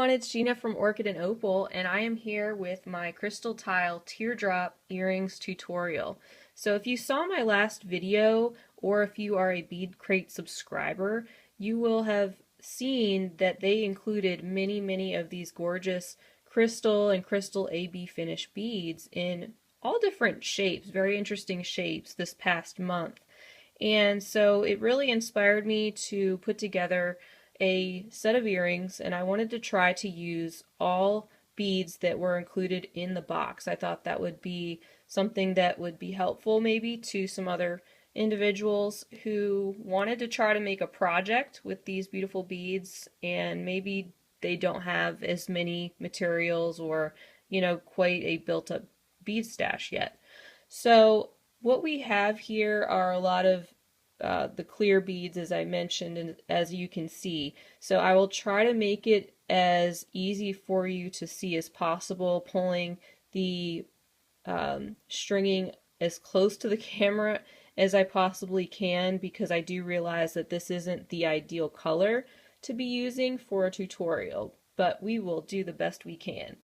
everyone, it's Gina from Orchid and Opal, and I am here with my Crystal Tile Teardrop Earrings tutorial. So if you saw my last video, or if you are a Bead Crate subscriber, you will have seen that they included many of these gorgeous crystal and crystal AB finish beads in all different shapes, very interesting shapes this past month. And so it really inspired me to put together a set of earrings, and I wanted to try to use all beads that were included in the box. I thought that would be something that would be helpful maybe to some other individuals who wanted to try to make a project with these beautiful beads, and maybe they don't have as many materials or, quite a built-up bead stash yet. So what we have here are a lot of the clear beads, as I mentioned, and as you can see. So I will try to make it as easy for you to see as possible, pulling the stringing as close to the camera as I possibly can, because I do realize that this isn't the ideal color to be using for a tutorial, but we will do the best we can.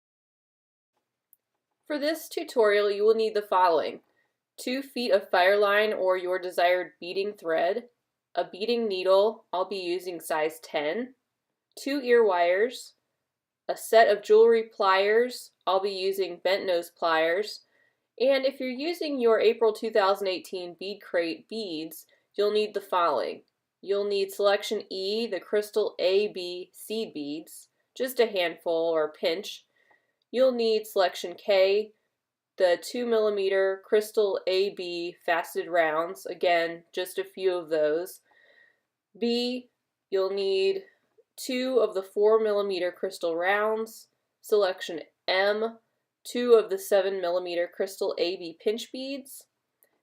For this tutorial, you will need the following: 2 feet of fireline or your desired beading thread, a beading needle, I'll be using size 10, 2 ear wires, a set of jewelry pliers, I'll be using bent nose pliers, and if you're using your April 2018 Bead Crate beads, you'll need the following. You'll need selection E, the crystal AB seed beads, just a handful or a pinch. You'll need selection K, the 2mm crystal AB faceted rounds, again, just a few of those. B, you'll need 2 of the 4mm crystal rounds. Selection M, 2 of the 7mm crystal AB pinch beads.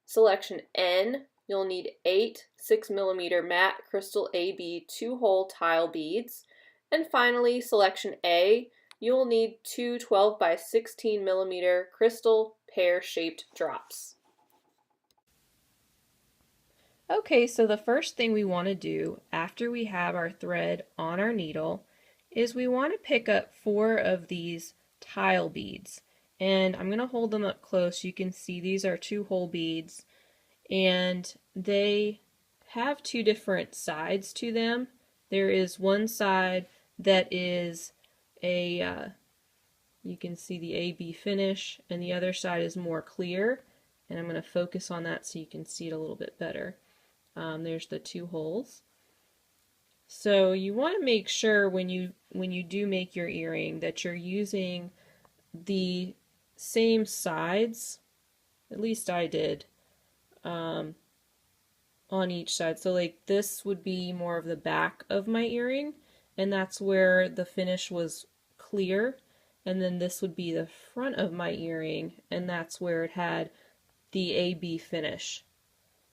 Selection N, you'll need 8 6mm matte crystal AB 2-hole tile beads. And finally, selection A, you'll need 2 12 by 16mm crystal pear-shaped drops. Okay, so the first thing we want to do after we have our thread on our needle is we want to pick up 4 of these tile beads. And I'm going to hold them up close. You can see these are 2-hole beads, and they have 2 different sides to them. There is one side that is a you can see the AB finish, and the other side is more clear, and I'm going to focus on that so you can see it a little bit better. There's the 2 holes. So you want to make sure when you do make your earring that you're using the same sides, at least I did, on each side. So like this would be more of the back of my earring, and that's where the finish was clear, and then this would be the front of my earring, and that's where it had the AB finish.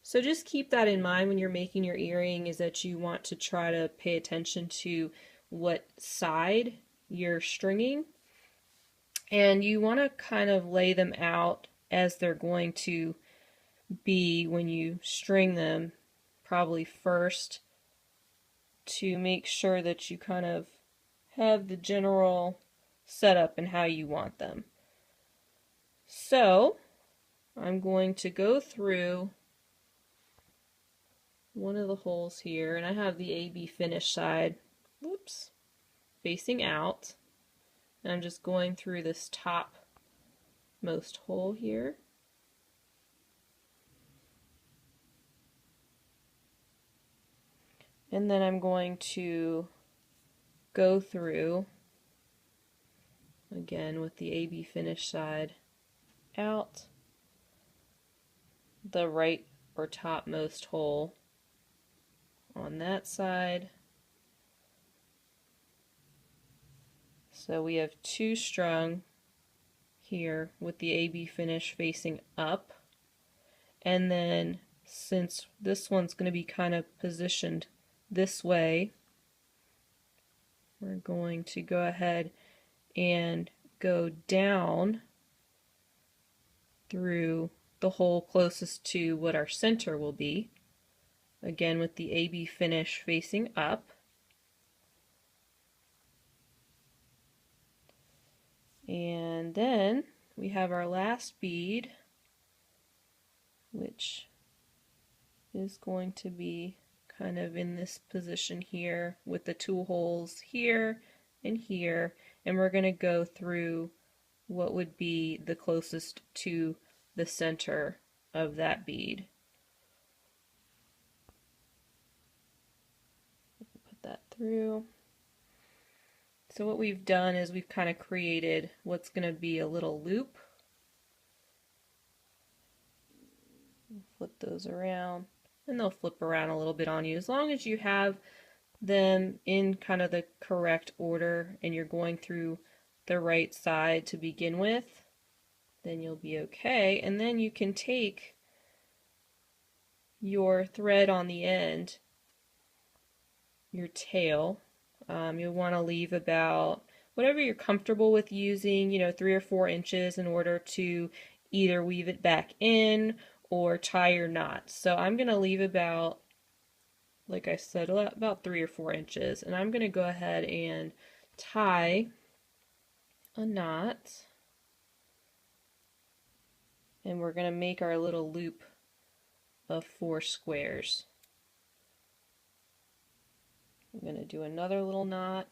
So just keep that in mind when you're making your earring, is that you want to try to pay attention to what side you're stringing, and you want to kind of lay them out as they're going to be when you string them, probably first, to make sure that you kind of have the general setup and how you want them. So I'm going to go through one of the holes here, and I have the AB finish side, whoops, facing out, and I'm just going through this top most hole here. And then I'm going to go through again with the AB finish side out the right or topmost hole on that side. So we have 2 strung here with the AB finish facing up, and then since this one's going to be kind of positioned this way, we're going to go ahead and go down through the hole closest to what our center will be, again with the AB finish facing up. And then we have our last bead, which is going to be kind of in this position here with the 2 holes here and here, and we're going to go through what would be the closest to the center of that bead. Put that through. So what we've done is we've kind of created what's going to be a little loop. Flip those around, and they'll flip around a little bit on you. As long as you have them in kind of the correct order and you're going through the right side to begin with, then you'll be okay. And then you can take your thread on the end, your tail, you'll want to leave about whatever you're comfortable with using, 3 or 4 inches in order to either weave it back in or tie your knot. So I'm going to leave about, like I said, about 3 or 4 inches, and I'm going to go ahead and tie a knot, and we're going to make our little loop of 4 squares. I'm going to do another little knot,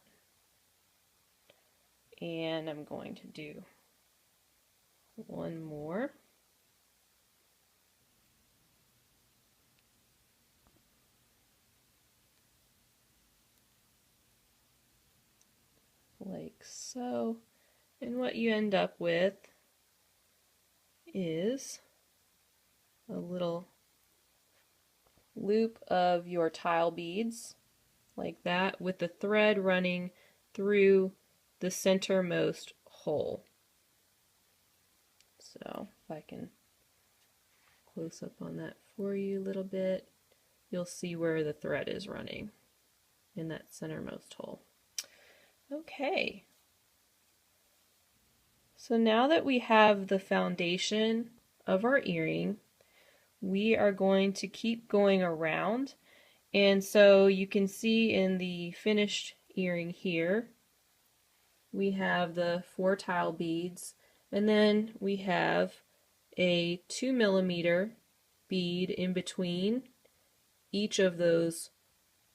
and I'm going to do one more. Like so. And what you end up with is a little loop of your tile beads, like that, with the thread running through the centermost hole. So if I can close up on that for you a little bit, you'll see where the thread is running in that centermost hole. Okay, so now that we have the foundation of our earring, we are going to keep going around. And so you can see in the finished earring here, we have the 4 tile beads, and then we have a 2mm bead in between each of those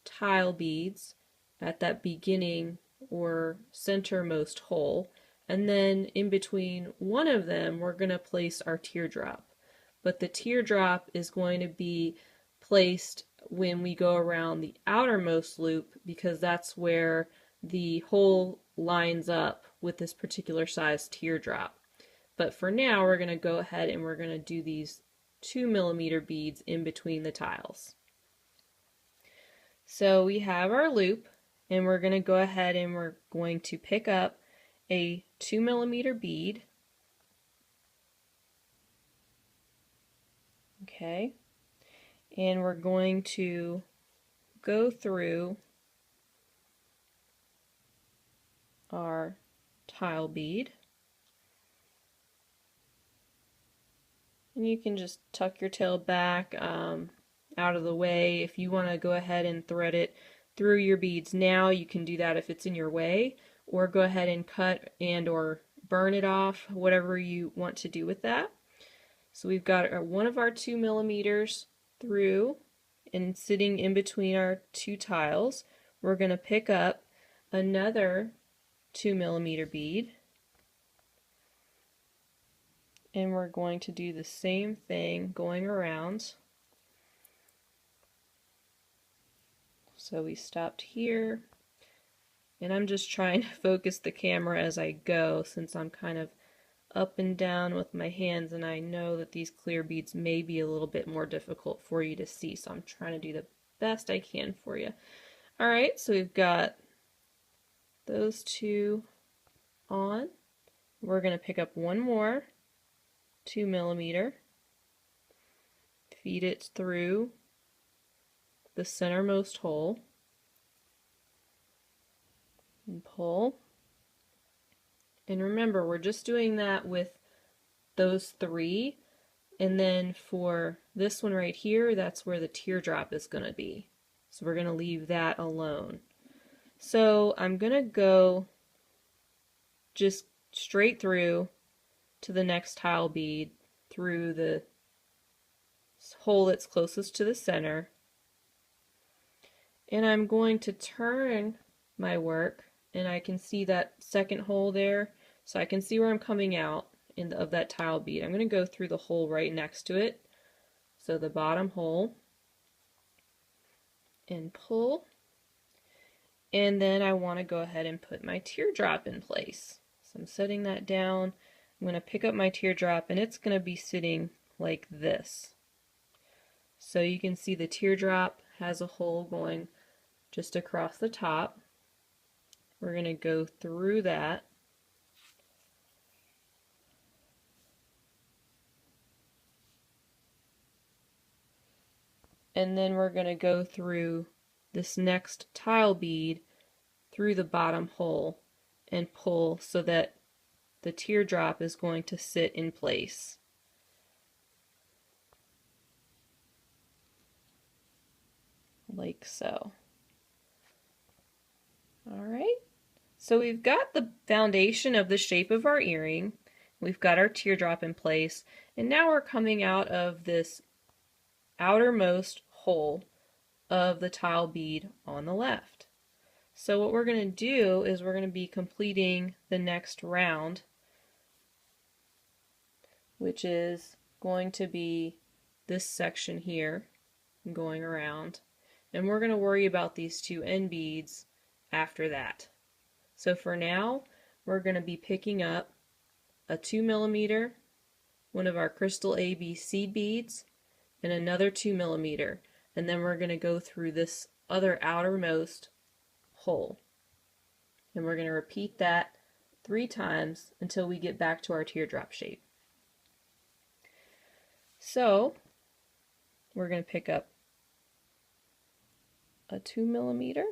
tile beads at that beginning or centermost hole, and then in between one of them we're going to place our teardrop. But the teardrop is going to be placed when we go around the outermost loop, because that's where the hole lines up with this particular size teardrop. But for now we're going to go ahead and we're going to do these 2mm beads in between the tiles. So we have our loop, and we're going to go ahead and we're going to pick up a 2mm bead. Okay, and we're going to go through our tile bead, and you can just tuck your tail back out of the way. If you want to go ahead and thread it through your beads now, you can do that if it's in your way, or go ahead and cut and or burn it off, whatever you want to do with that. So we've got one of our 2mm through, and sitting in between our 2 tiles, we're going to pick up another 2mm bead, and we're going to do the same thing going around. So we stopped here, and I'm just trying to focus the camera as I go, since I'm kind of up and down with my hands, and I know that these clear beads may be a little bit more difficult for you to see, so I'm trying to do the best I can for you. Alright, so we've got those 2 on. We're going to pick up one more 2mm, feed it through the centermost hole, and pull. And remember, we're just doing that with those 3, and then for this one right here, that's where the teardrop is going to be. So we're going to leave that alone. So I'm going to go just straight through to the next tile bead through the hole that's closest to the center. And I'm going to turn my work, and I can see that second hole there, so I can see where I'm coming out of that tile bead. I'm going to go through the hole right next to it, so the bottom hole, and pull. And then I want to go ahead and put my teardrop in place. So I'm setting that down. I'm going to pick up my teardrop, and it's going to be sitting like this. So you can see the teardrop has a hole going just across the top. We're going to go through that. And then we're going to go through this next tile bead through the bottom hole and pull so that the teardrop is going to sit in place. Like so. Alright, so we've got the foundation of the shape of our earring, we've got our teardrop in place, and now we're coming out of this outermost hole of the tile bead on the left. So what we're going to do is we're going to be completing the next round, which is going to be this section here going around, and we're going to worry about these two end beads after that. So for now, we're going to be picking up a 2mm, one of our Crystal ABC beads, and another 2mm, and then we're going to go through this other outermost hole. And we're going to repeat that 3 times until we get back to our teardrop shape. So we're going to pick up a 2mm,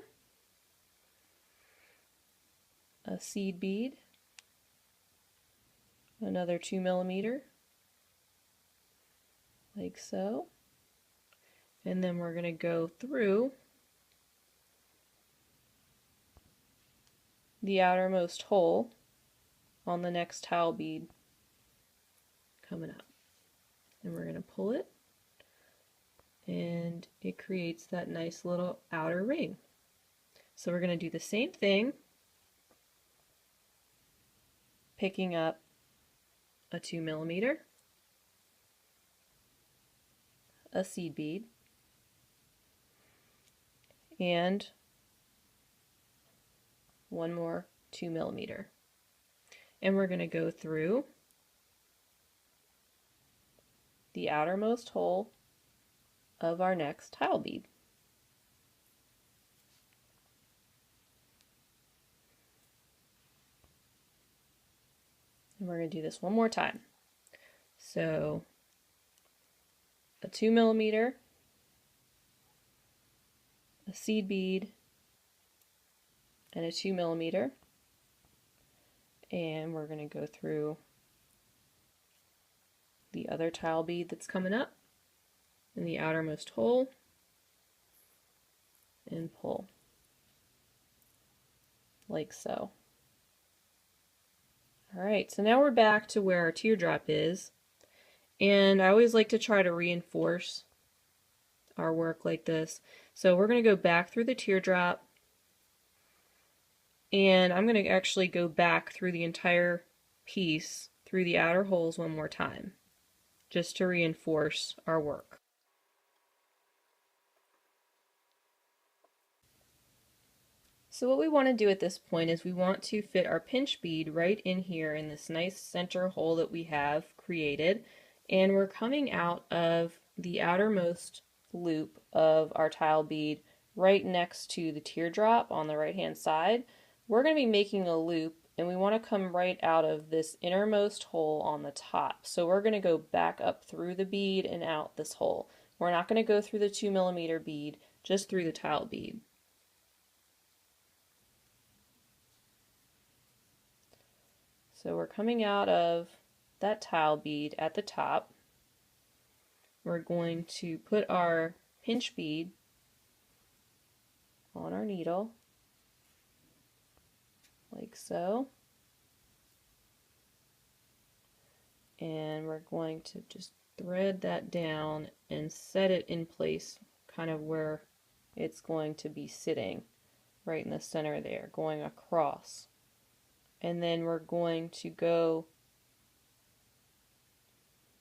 a seed bead, another 2mm, like so, and then we're going to go through the outermost hole on the next tile bead coming up, and we're going to pull it, and it creates that nice little outer ring. So we're going to do the same thing, picking up a 2mm, a seed bead, and one more 2mm. And we're going to go through the outermost hole of our next tile bead. And we're going to do this one more time. So a 2mm, a seed bead, and a 2mm, and we're going to go through the other tile bead that's coming up in the outermost hole and pull like so. Alright, so now we're back to where our teardrop is, and I always like to try to reinforce our work like this. So we're going to go back through the teardrop, and I'm going to actually go back through the entire piece through the outer holes one more time, just to reinforce our work. So what we want to do at this point is we want to fit our pinch bead right in here in this nice center hole that we have created, and we're coming out of the outermost loop of our tile bead right next to the teardrop on the right hand side. We're going to be making a loop, and we want to come right out of this innermost hole on the top. So we're going to go back up through the bead and out this hole. We're not going to go through the 2mm bead, just through the tile bead. So we're coming out of that tile bead at the top. We're going to put our pinch bead on our needle, like so. And we're going to just thread that down and set it in place kind of where it's going to be sitting, right in the center there, going across. And then we're going to go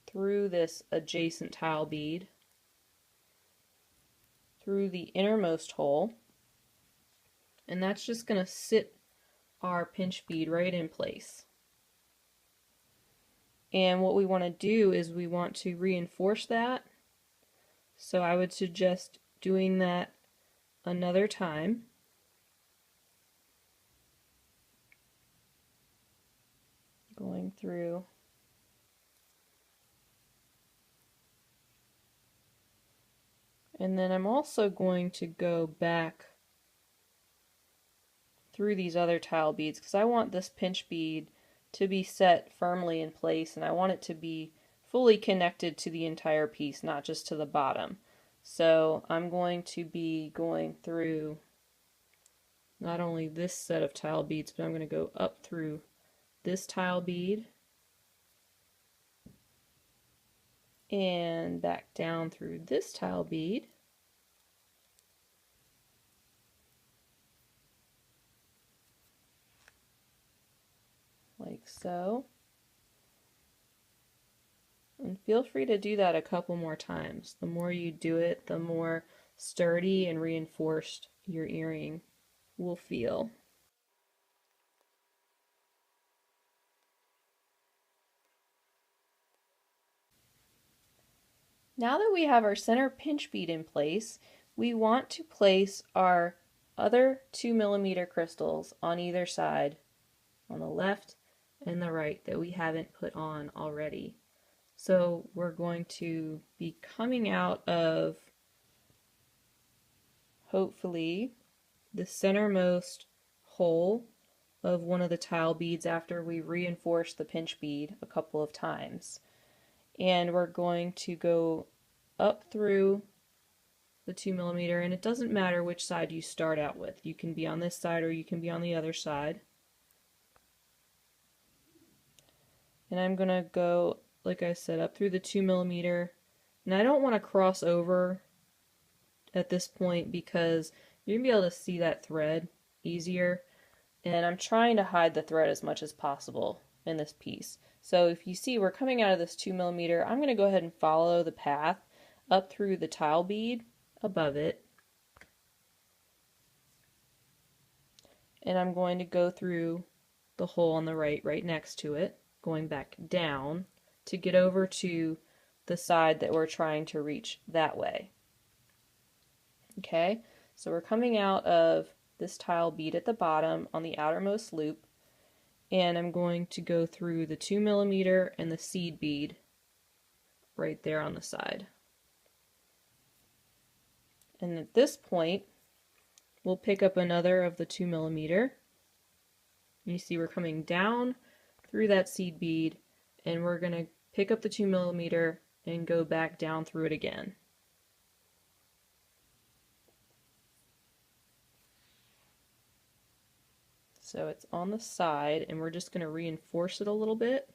through this adjacent tile bead, through the innermost hole, and that's just going to sit our pinch bead right in place. And what we want to do is we want to reinforce that. So I would suggest doing that another time. Going through. And then I'm also going to go back through these other tile beads because I want this pinch bead to be set firmly in place, and I want it to be fully connected to the entire piece, not just to the bottom. So I'm going to be going through not only this set of tile beads, but I'm going to go up through this tile bead and back down through this tile bead. Like so. And feel free to do that a couple more times. The more you do it, the more sturdy and reinforced your earring will feel. Now that we have our center pinch bead in place, we want to place our other 2mm crystals on either side, on the left and the right, that we haven't put on already. So we're going to be coming out of, hopefully, the centermost hole of one of the tile beads after we reinforce the pinch bead a couple of times. And we're going to go up through the 2mm, and it doesn't matter which side you start out with. You can be on this side or you can be on the other side. And I'm going to go, like I said, up through the 2mm, and I don't want to cross over at this point because you're going to be able to see that thread easier, and I'm trying to hide the thread as much as possible in this piece. So if you see we're coming out of this 2mm, I'm going to go ahead and follow the path up through the tile bead above it, and I'm going to go through the hole on the right next to it, going back down to get over to the side that we're trying to reach that way. Okay, so we're coming out of this tile bead at the bottom on the outermost loop, and I'm going to go through the 2mm and the seed bead right there on the side. And at this point, we'll pick up another of the 2mm. You see we're coming down through that seed bead, and we're going to pick up the 2mm and go back down through it again. So it's on the side, and we're just going to reinforce it a little bit.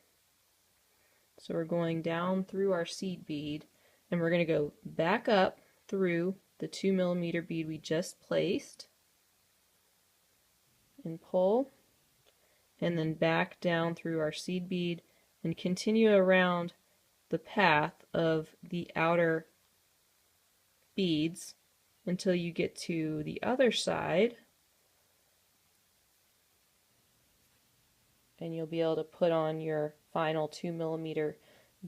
So we're going down through our seed bead, and we're going to go back up through the 2mm bead we just placed and pull, and then back down through our seed bead and continue around the path of the outer beads until you get to the other side, and you'll be able to put on your final 2mm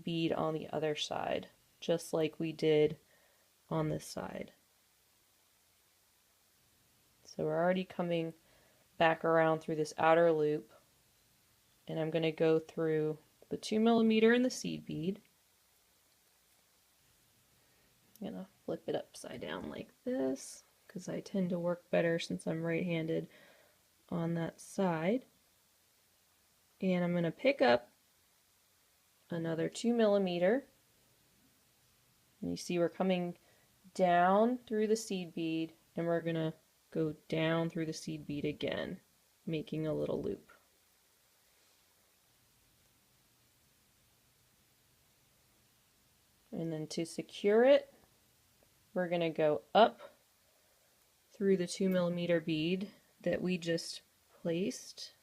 bead on the other side, just like we did on this side. So we're already coming back around through this outer loop, and I'm going to go through the 2mm and the seed bead. I'm going to flip it upside down like this because I tend to work better since I'm right-handed on that side. And I'm going to pick up another 2mm, and you see we're coming down through the seed bead, and we're going to go down through the seed bead again, making a little loop. And then to secure it, we're going to go up through the 2mm bead that we just placed.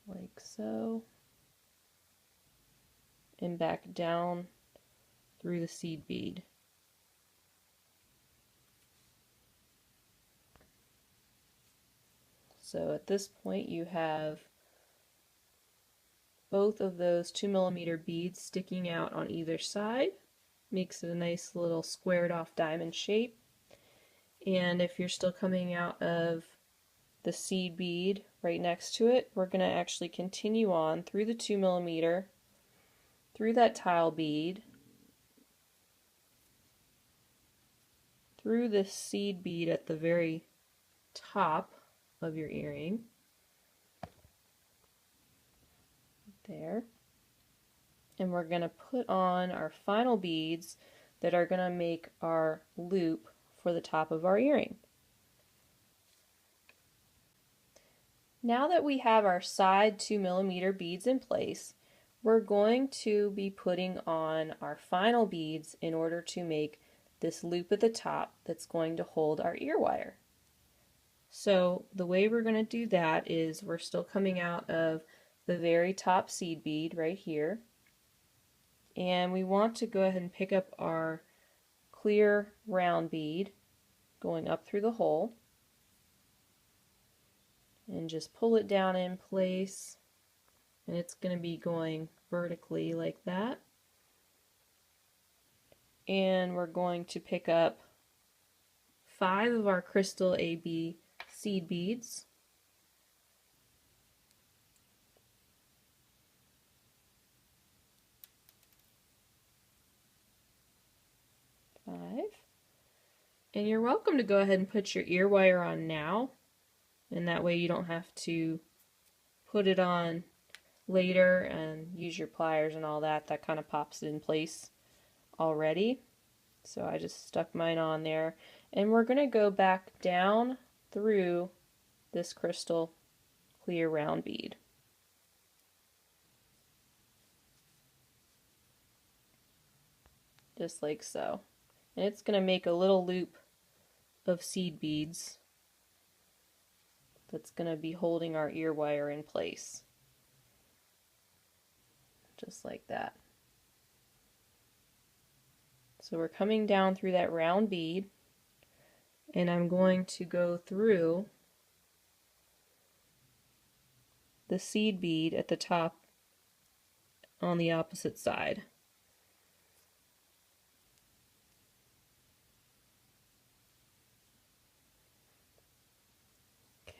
Like so. And back down through the seed bead. So at this point you have both of those 2mm beads sticking out on either side. Makes it a nice little squared off diamond shape. And if you're still coming out of the seed bead right next to it, we're going to actually continue on through the 2mm, through that tile bead, through the seed bead at the very top of your earring. There. And we're going to put on our final beads that are going to make our loop for the top of our earring. Now that we have our side 2mm beads in place, we're going to be putting on our final beads in order to make this loop at the top that's going to hold our ear wire. So the way we're going to do that is we're still coming out of the very top seed bead right here, and we want to go ahead and pick up our clear round bead going up through the hole and just pull it down in place, and it's going to be going vertically like that. And we're going to pick up 5 of our crystal AB seed beads. And you're welcome to go ahead and put your ear wire on now, and that way you don't have to put it on later and use your pliers and all that. That kind of pops it in place already. So I just stuck mine on there, and we're going to go back down through this crystal clear round bead. Just like so. And it's going to make a little loop of seed beads that's going to be holding our ear wire in place. Just like that. So we're coming down through that round bead, and I'm going to go through the seed bead at the top on the opposite side.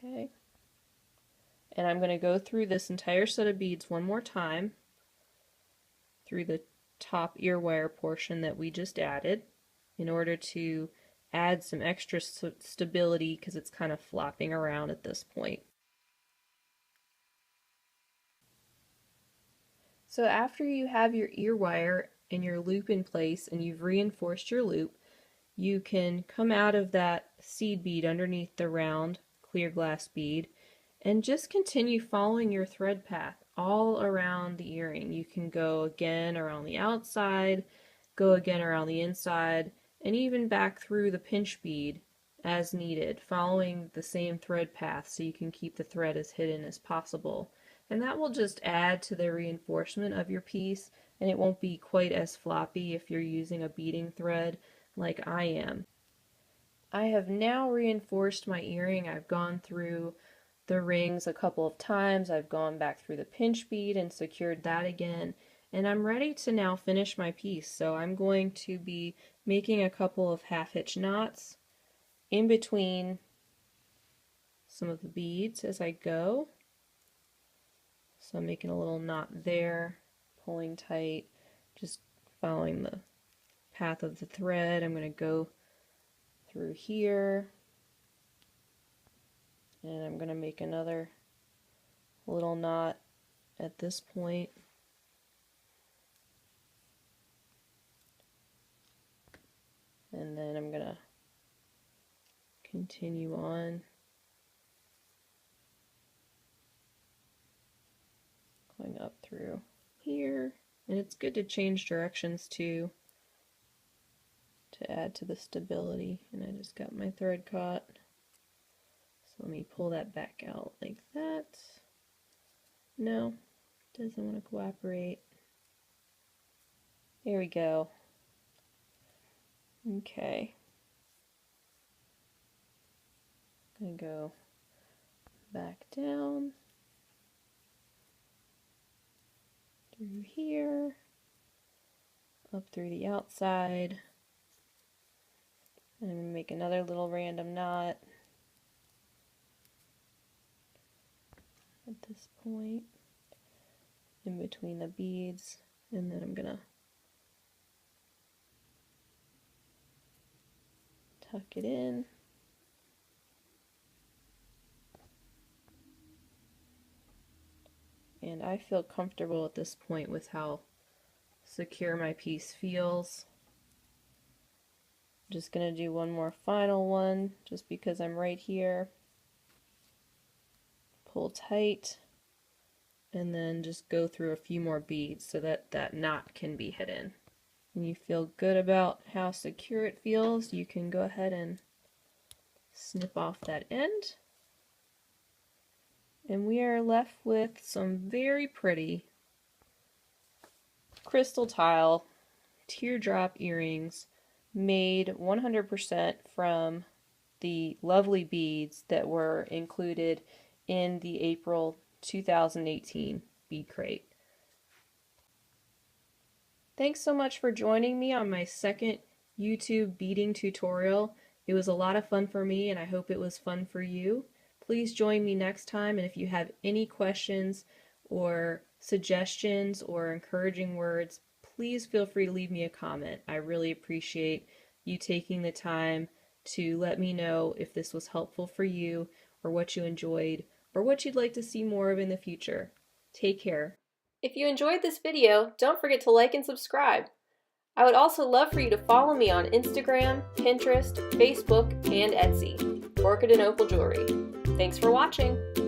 Okay. And I'm going to go through this entire set of beads one more time through the top ear wire portion that we just added in order to add some extra stability because it's kind of flopping around at this point. So after you have your ear wire and your loop in place and you've reinforced your loop, you can come out of that seed bead underneath the round clear glass bead and just continue following your thread path all around the earring. You can go again around the outside, go again around the inside, and even back through the pinch bead as needed, following the same thread path so you can keep the thread as hidden as possible. And that will just add to the reinforcement of your piece, and it won't be quite as floppy if you're using a beading thread like I am. I have now reinforced my earring. I've gone through the rings a couple of times. I've gone back through the pinch bead and secured that again, and I'm ready to now finish my piece. So I'm going to be making a couple of half hitch knots in between some of the beads as I go. So I'm making a little knot there, pulling tight, just following the path of the thread. I'm going to go through here, and I'm going to make another little knot at this point. And then I'm going to continue on, going up through here. And it's good to change directions too, to add to the stability. And I just got my thread caught. So let me pull that back out like that. No, doesn't want to cooperate. There we go. Okay. I'm going to go back down through here, up through the outside. I'm going to make another little random knot at this point in between the beads, and then I'm going to tuck it in. And I feel comfortable at this point with how secure my piece feels. I'm just going to do one more final one just because I'm right here. Pull tight and then just go through a few more beads so that that knot can be hidden. When you feel good about how secure it feels, you can go ahead and snip off that end. And we are left with some very pretty crystal tile teardrop earrings made 100% from the lovely beads that were included in the April 2018 Bead Crate. Thanks so much for joining me on my second YouTube beading tutorial. It was a lot of fun for me, and I hope it was fun for you. Please join me next time, and if you have any questions or suggestions or encouraging words, please feel free to leave me a comment. I really appreciate you taking the time to let me know if this was helpful for you, or what you enjoyed, or what you'd like to see more of in the future. Take care. If you enjoyed this video, don't forget to like and subscribe. I would also love for you to follow me on Instagram, Pinterest, Facebook, and Etsy. Orchid and Opal Jewelry. Thanks for watching!